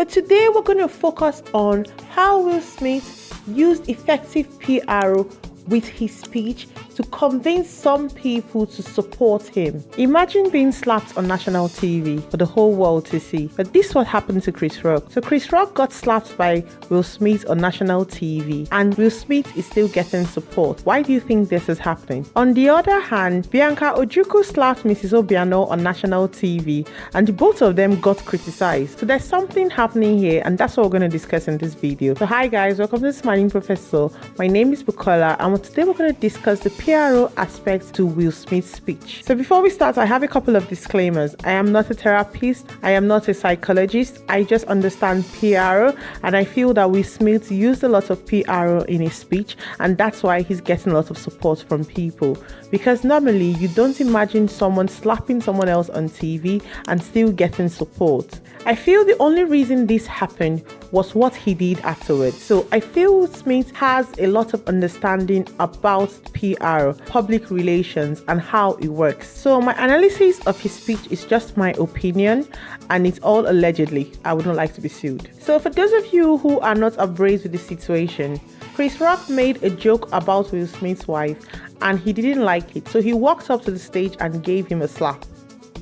today we're going to focus on how Will Smith used effective PR with his speech to convince some people to support him. Imagine being slapped on national TV for the whole world to see. But this is what happened to Chris Rock. So Chris Rock got slapped by Will Smith on national TV, and Will Smith is still getting support. Why do you think this is happening? On the other hand, Bianca Ojukwu slapped Mrs. Obiano on national TV, and both of them got criticized. So there's something happening here, and that's what we're going to discuss in this video. So hi guys, welcome to the Smiling Professor. My name is Bukola, and today we're going to discuss the PRO aspects to Will Smith's speech. So before we start, I have a couple of disclaimers. I am not a therapist. I am not a psychologist. I just understand PRO, and I feel that Will Smith used a lot of PRO in his speech, and that's why he's getting a lot of support from people. Because normally you don't imagine someone slapping someone else on TV and still getting support. I feel the only reason this happened was what he did afterwards. So I feel Smith has a lot of understanding about PR, public relations, and how it works. So my analysis of his speech is just my opinion, and it's all allegedly. I would not like to be sued. So for those of you who are not abreast with the situation, Chris Rock made a joke about Will Smith's wife, and he didn't like it. So he walked up to the stage and gave him a slap.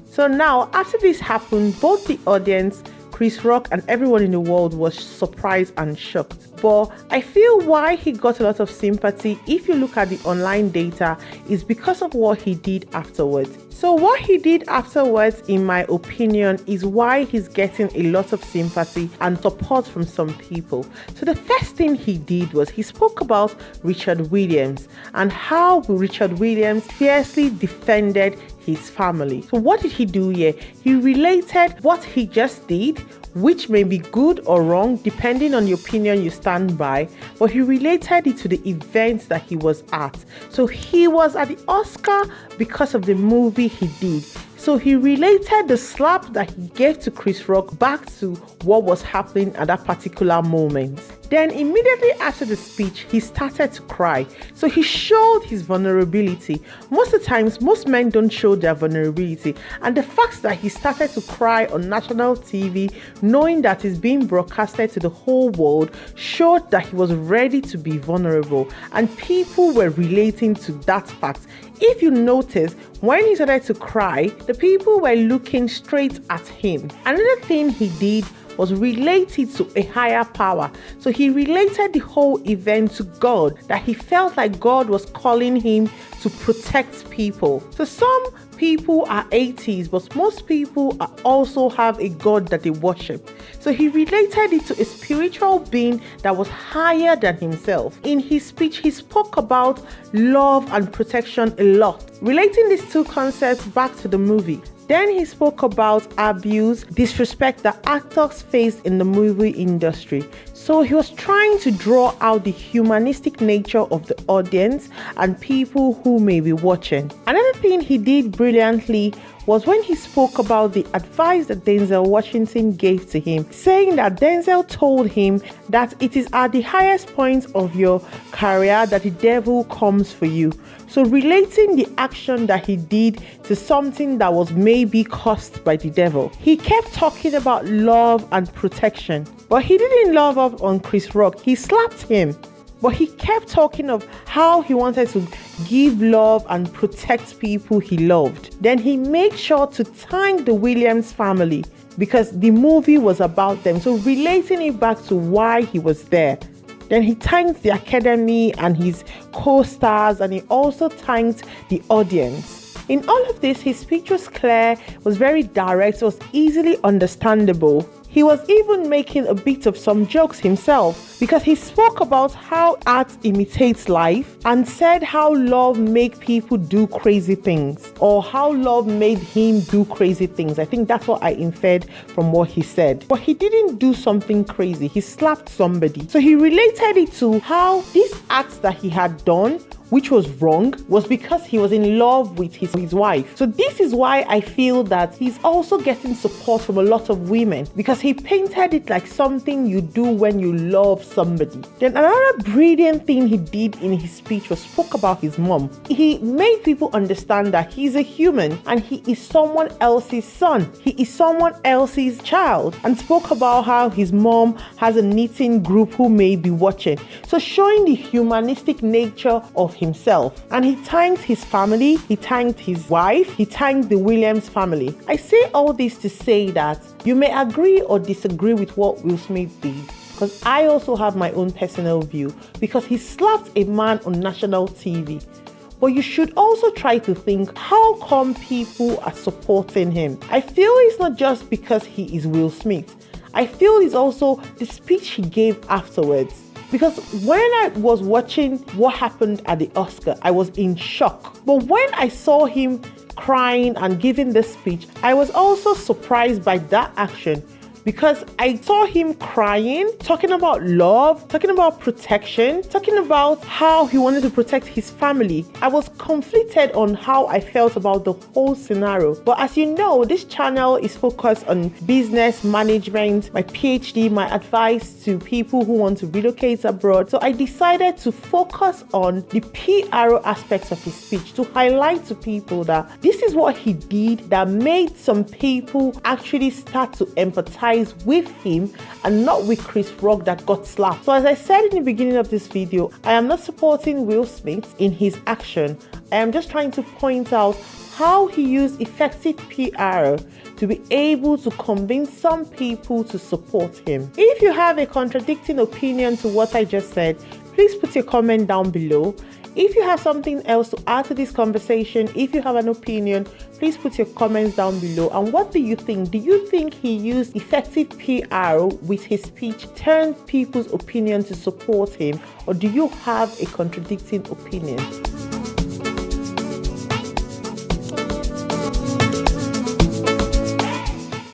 So now, after this happened, both the audience, Chris Rock, and everyone in the world was surprised and shocked. But I feel why he got a lot of sympathy, if you look at the online data, is because of what he did afterwards. So what he did afterwards, in my opinion, is why he's getting a lot of sympathy and support from some people. So the first thing he did was he spoke about Richard Williams and how Richard Williams fiercely defended his family. So what did he do here? He related what he just did, which may be good or wrong depending on the opinion you stand by, but he related it to the events that he was at. So he was at the Oscar because of the movie he did. So he related the slap that he gave to Chris Rock back to what was happening at that particular moment. Then immediately after the speech, he started to cry. So he showed his vulnerability. Most of the times, most men don't show their vulnerability. And the fact that he started to cry on national TV, knowing that it's being broadcasted to the whole world, showed that he was ready to be vulnerable. And people were relating to that fact. If you notice, when he started to cry, the people were looking straight at him. Another thing he did was related to a higher power. So he related the whole event to God, that he felt like God was calling him to protect people. So some people are atheists, but most people also have a God that they worship. So he related it to a spiritual being that was higher than himself. In his speech, he spoke about love and protection a lot, relating these two concepts back to the movie. Then he spoke about abuse, disrespect that actors face in the movie industry. So he was trying to draw out the humanistic nature of the audience and people who may be watching. Another thing he did brilliantly was when he spoke about the advice that Denzel Washington gave to him, saying that Denzel told him that it is at the highest point of your career that the devil comes for you. So relating the action that he did to something that was maybe caused by the devil. He kept talking about love and protection, but he didn't love up on Chris Rock. He slapped him. But he kept talking of how he wanted to give love and protect people he loved. Then he made sure to thank the Williams family because the movie was about them. So relating it back to why he was there. Then he thanked the Academy and his co-stars, and he also thanked the audience. In all of this, his speech was clear, was very direct, was easily understandable. He was even making a bit of some jokes himself because he spoke about how art imitates life and said how love made people do crazy things, or how love made him do crazy things. I think that's what I inferred from what he said. But he didn't do something crazy. He slapped somebody. So he related it to how these acts that he had done which was wrong, was because he was in love with his wife. So this is why I feel that he's also getting support from a lot of women, because he painted it like something you do when you love somebody. Then another brilliant thing he did in his speech was spoke about his mom. He made people understand that he's a human and he is someone else's son. He is someone else's child, and spoke about how his mom has a knitting group who may be watching. So showing the humanistic nature of himself. And he thanked his family, he thanked his wife, he thanked the Williams family. I say all this to say that you may agree or disagree with what Will Smith did, because I also have my own personal view, because he slapped a man on national TV. But you should also try to think, how come people are supporting him? I feel it's not just because he is Will Smith. I feel it's also the speech he gave afterwards. Because when I was watching what happened at the Oscar, I was in shock. But when I saw him crying and giving this speech, I was also surprised by that action, because I saw him crying, talking about love, talking about protection, talking about how he wanted to protect his family. I was conflicted on how I felt about the whole scenario. But as you know, this channel is focused on business management, my PhD, my advice to people who want to relocate abroad. So I decided to focus on the PR aspects of his speech, to highlight to people that this is what he did that made some people actually start to empathize with him and not with Chris Rock that got slapped. So as I said in the beginning of this video, I am not supporting Will Smith in his action. I am just trying to point out how he used effective PR to be able to convince some people to support him. If you have a contradicting opinion to what I just said, please put your comment down below. If you have something else to add to this conversation, if you have an opinion, please put your comments down below. And what do you think? Do you think he used effective PR with his speech, turned people's opinion to support him, or do you have a contradicting opinion?